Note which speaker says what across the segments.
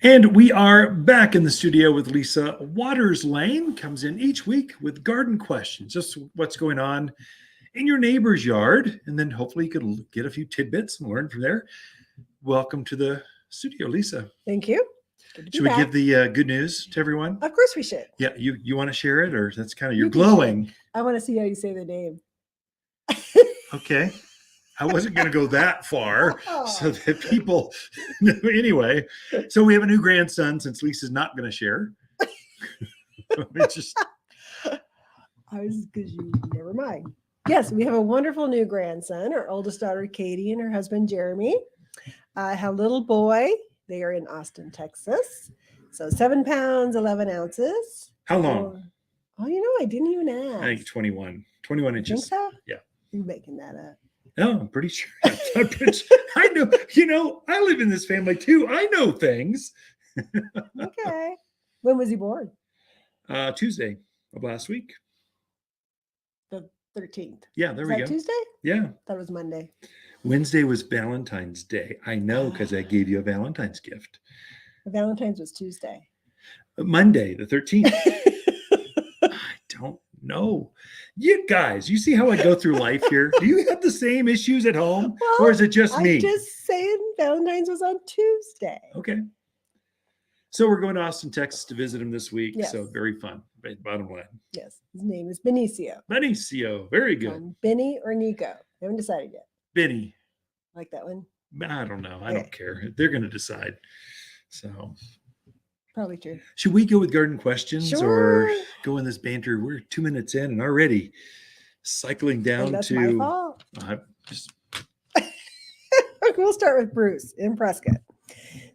Speaker 1: And we are back in the studio with Lisa Waters Lain. Comes in each week with garden questions, just what's going on in your neighbor's yard. And then hopefully you can get a few tidbits and learn from there. Welcome to the studio, Lisa.
Speaker 2: Thank you.
Speaker 1: Should we give the good news to everyone?
Speaker 2: Of course we should.
Speaker 1: Yeah, you want to share it, or that's kind of you're glowing?
Speaker 2: I want to see how you say the name.
Speaker 1: Okay. I wasn't going to go that far so that people anyway. So we have a new grandson since Lisa's not going to share.
Speaker 2: Never mind. Yes, we have a wonderful new grandson. Our oldest daughter, Katie, and her husband, Jeremy. I have a little boy. They are in Austin, Texas. So 7 pounds, 11 ounces.
Speaker 1: How long?
Speaker 2: I didn't even ask.
Speaker 1: I think 21 inches.
Speaker 2: Think so?
Speaker 1: Yeah.
Speaker 2: You're making that up.
Speaker 1: No, I'm pretty sure. I know, I live in this family too. I know things.
Speaker 2: Okay. When was he born?
Speaker 1: Tuesday of last week.
Speaker 2: The 13th.
Speaker 1: Yeah, there we go.
Speaker 2: Tuesday?
Speaker 1: Yeah.
Speaker 2: That was Monday.
Speaker 1: Wednesday was Valentine's Day. I know because I gave you a Valentine's gift.
Speaker 2: Valentine's was Tuesday.
Speaker 1: Monday, the 13th. I don't know. You guys, you see how I go through life here? Do you have the same issues at home? Or is it just me?
Speaker 2: I'm just saying Valentine's was on Tuesday.
Speaker 1: Okay. So we're going to Austin, Texas to visit him this week.
Speaker 2: Yes.
Speaker 1: So very fun. Bottom line.
Speaker 2: Yes. His name is Benicio.
Speaker 1: Benicio. Very good.
Speaker 2: Benny or Nico? I haven't decided yet.
Speaker 1: Benny.
Speaker 2: Like that one?
Speaker 1: I don't know. I don't care. They're going to decide. So
Speaker 2: probably true.
Speaker 1: Should we go with garden questions
Speaker 2: or
Speaker 1: go in this banter? We're 2 minutes in and already cycling down
Speaker 2: that's
Speaker 1: to.
Speaker 2: My fault. We'll start with Bruce in Prescott.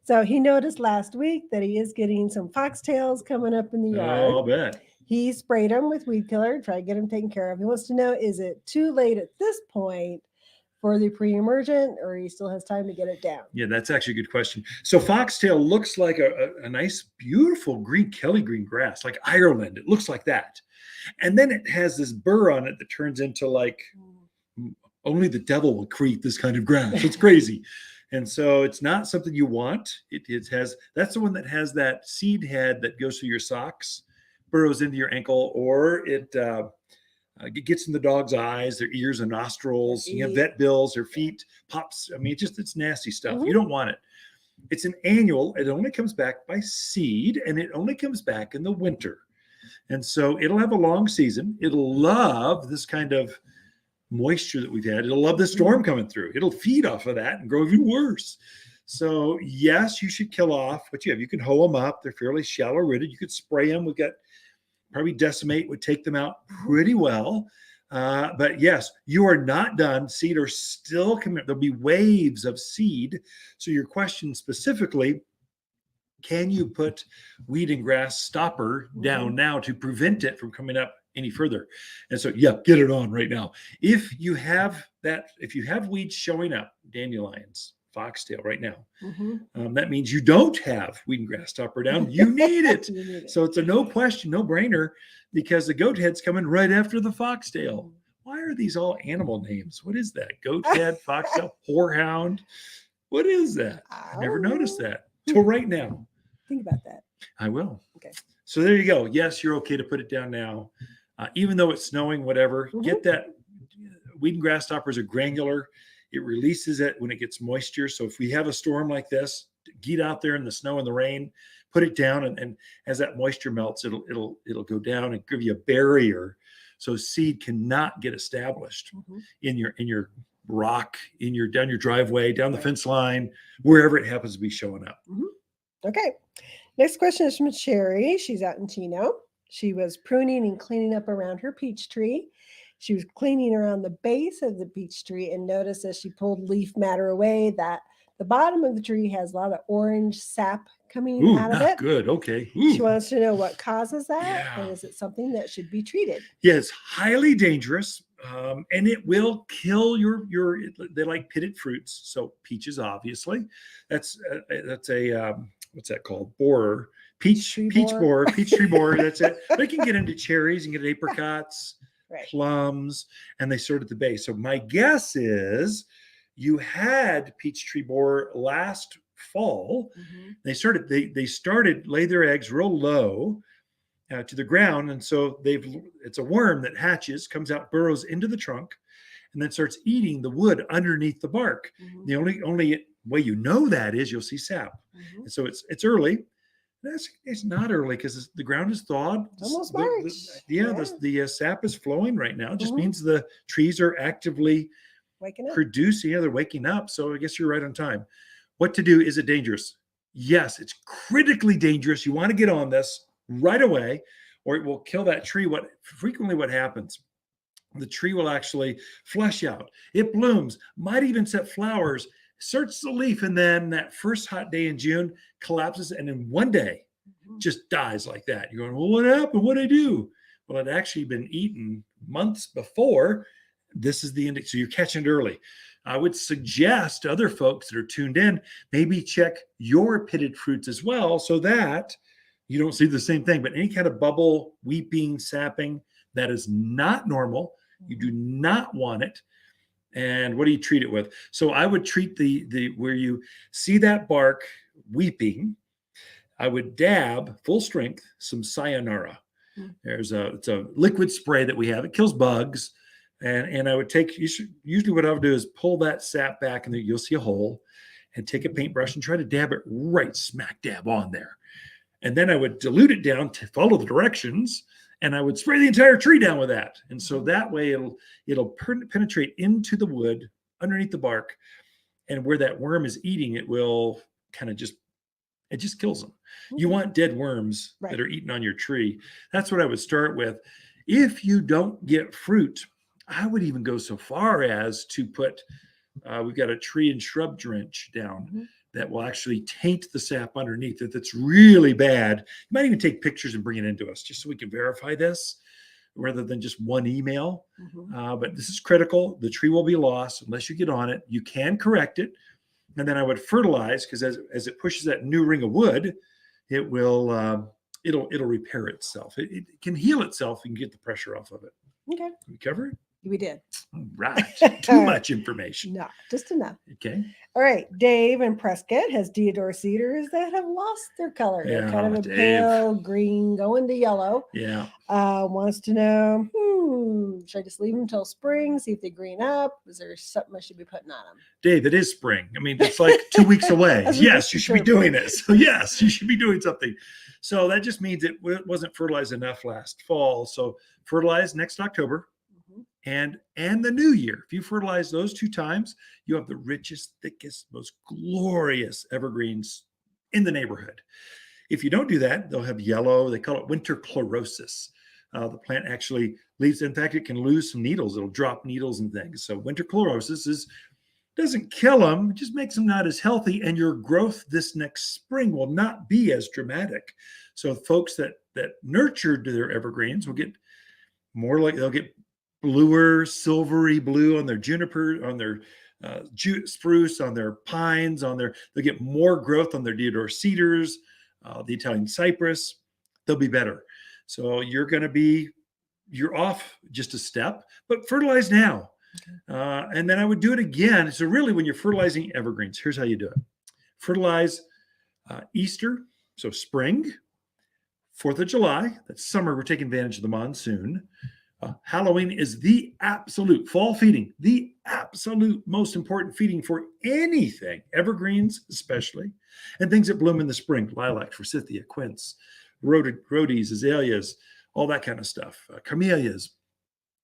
Speaker 2: So he noticed last week that he is getting some foxtails coming up in the yard.
Speaker 1: I'll bet.
Speaker 2: He sprayed them with weed killer, tried to get them taken care of. He wants to know, is it too late at this point for the pre-emergent, or he still has time to get it down?
Speaker 1: Yeah, that's actually a good question. So foxtail looks like a nice, beautiful green Kelly green grass, like Ireland. It looks like that. And then it has this burr on it that turns into like only the devil will create this kind of grass. It's crazy. And so it's not something you want. It has, that's the one that has that seed head that goes through your socks, burrows into your ankle, or it gets in the dog's eyes, their ears and nostrils, vet bills, their feet, pops. I mean, it's nasty stuff. Mm-hmm. You don't want it. It's an annual. It only comes back by seed, and it only comes back in the winter. And so it'll have a long season. It'll love this kind of moisture that we've had. It'll love the storm coming through. It'll feed off of that and grow even worse. So yes, you should kill off what you have. You can hoe them up. They're fairly shallow rooted. You could spray them. We've got probably Decimate would take them out pretty well. But yes, you are not done. Seed are still coming. There'll be waves of seed. So your question specifically, can you put weed and grass stopper down now to prevent it from coming up any further? And so, yeah, get it on right now. If you have weeds showing up, dandelions, foxtail right now, that means you don't have weed and grass stopper down. You need it.
Speaker 2: You need it.
Speaker 1: So it's a no question, no brainer, because the goat head's coming right after the foxtail. Why are these all animal names? What is that? Goat head, foxtail, whorehound. What is that? I never noticed that till right now.
Speaker 2: Think about that.
Speaker 1: I will.
Speaker 2: Okay.
Speaker 1: So there you go. Yes, you're okay to put it down now. Even though it's snowing, whatever, get that. Weed and grass stoppers are granular. It releases it when it gets moisture. So if we have a storm like this, get out there in the snow and the rain, put it down, and as that moisture melts, it'll go down and give you a barrier, so seed cannot get established in your rock, down your driveway, down the fence line, wherever it happens to be showing up.
Speaker 2: Okay. Next question is from Sherry. She's out in Chino. She was pruning and cleaning up around her peach tree. She was cleaning around the base of the peach tree and noticed as she pulled leaf matter away that the bottom of the tree has a lot of orange sap coming out of it.
Speaker 1: Good. Okay.
Speaker 2: She wants to know what causes that, and is it something that should be treated?
Speaker 1: Yeah, it's highly dangerous, and it will kill your. They like pitted fruits, so peaches, obviously. That's a what's that called? Borer. Peach borer, peach tree borer. That's it. They can get into cherries and get apricots. Right. Plums, and they start at the base. So my guess is you had peach tree borer last fall.
Speaker 2: Mhm.
Speaker 1: They started lay their eggs real low to the ground, and so it's a worm that hatches, comes out, burrows into the trunk, and then starts eating the wood underneath the bark.
Speaker 2: Mhm.
Speaker 1: The only way you know that is you'll see sap,
Speaker 2: Mhm.
Speaker 1: and so it's early. It's not early because the ground is thawed.
Speaker 2: It's almost March.
Speaker 1: The sap is flowing right now. It just
Speaker 2: Mhm.
Speaker 1: means the trees are actively
Speaker 2: Waking up.
Speaker 1: producing. They're waking up. So I guess you're right on time. What to do? Is it dangerous? Yes, it's critically dangerous. You want to get on this right away, or it will kill that tree. What happens? The tree will actually flesh out. It blooms, might even set flowers, starts the leaf, and then that first hot day in June collapses, and in one day
Speaker 2: Mhm.
Speaker 1: just dies like that. You're going, well, what happened? What did I do? Well, it actually been eaten months before. This is the end. So you're catching it early. I would suggest to other folks that are tuned in, maybe check your pitted fruits as well, so that you don't see the same thing. But any kind of bubble, weeping, sapping, that is not normal. You do not want it. And what do you treat it with? So I would treat the where you see that bark weeping, I would dab full strength some sayonara.
Speaker 2: Mm.
Speaker 1: It's a liquid spray that we have. It kills bugs. And I would usually what I would do is pull that sap back, and you'll see a hole, and take a paintbrush and try to dab it right smack dab on there. And then I would dilute it down to follow the directions, and I would spray the entire tree down with that. And so that way it'll penetrate into the wood underneath the bark, and where that worm is eating, it will kind of just kills them. You want dead worms that are eating on your tree. That's what I would start with. If you don't get fruit, I would even go so far as to put, we've got a tree and shrub drench down that will actually taint the sap underneath. If it's really bad, you might even take pictures and bring it into us just so we can verify this rather than just one email. But this is critical. The tree will be lost unless you get on it. You can correct it. And then I would fertilize, because as it pushes that new ring of wood, it will it'll repair itself. It can heal itself and get the pressure off of it.
Speaker 2: Okay.
Speaker 1: We cover it?
Speaker 2: We did.
Speaker 1: All right. Too much information.
Speaker 2: No, just enough.
Speaker 1: Okay.
Speaker 2: All right. Dave in Prescott has deodar cedars that have lost their color. They're kind of a pale green going to yellow.
Speaker 1: Yeah.
Speaker 2: Wants to know, should I just leave them until spring, see if they green up? Is there something I should be putting on them?
Speaker 1: Dave, it is spring. I mean, it's like 2 weeks away. Yes, you should be doing it. So yes, you should be doing something. So that just means it wasn't fertilized enough last fall. So fertilize next October. And the new year. If you fertilize those 2 times, you have the richest, thickest, most glorious evergreens in the neighborhood. If you don't do that, they'll have yellow. They call it winter chlorosis. The plant actually leaves. In fact, it can lose some needles. It'll drop needles and things. So winter chlorosis doesn't kill them. It just makes them not as healthy. And your growth this next spring will not be as dramatic. So folks that nurtured their evergreens will get more like, they'll get bluer, silvery blue on their juniper, on their spruce, on their pines, they'll get more growth on their deodar cedars, the Italian cypress. They'll be better. So you're off just a step, but fertilize now. And then I would do it again. So really, when you're fertilizing evergreens, here's how you do it. Fertilize Easter, so spring, 4th of July, that's summer. We're taking advantage of the monsoon. Halloween is the absolute fall feeding, the absolute most important feeding for anything, evergreens especially, and things that bloom in the spring, lilac, forsythia, quince, rhodies, azaleas, all that kind of stuff, camellias.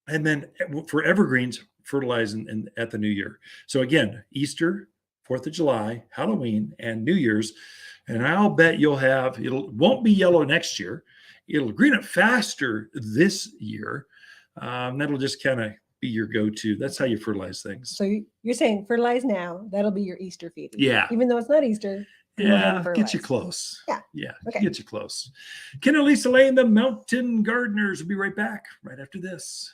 Speaker 1: And then for evergreens, fertilize at the new year. So again, Easter, 4th of July, Halloween, and New Year's. And I'll bet it won't be yellow next year. It'll green up faster this year. That'll just kind of be your go-to. That's how you fertilize things.
Speaker 2: So you're saying fertilize now. That'll be your Easter feeding.
Speaker 1: Yeah.
Speaker 2: Even though it's not Easter.
Speaker 1: Yeah, get you close.
Speaker 2: Yeah.
Speaker 1: Okay. Get you close. Ken and Lain, the Mountain Gardeners, will be right back right after this.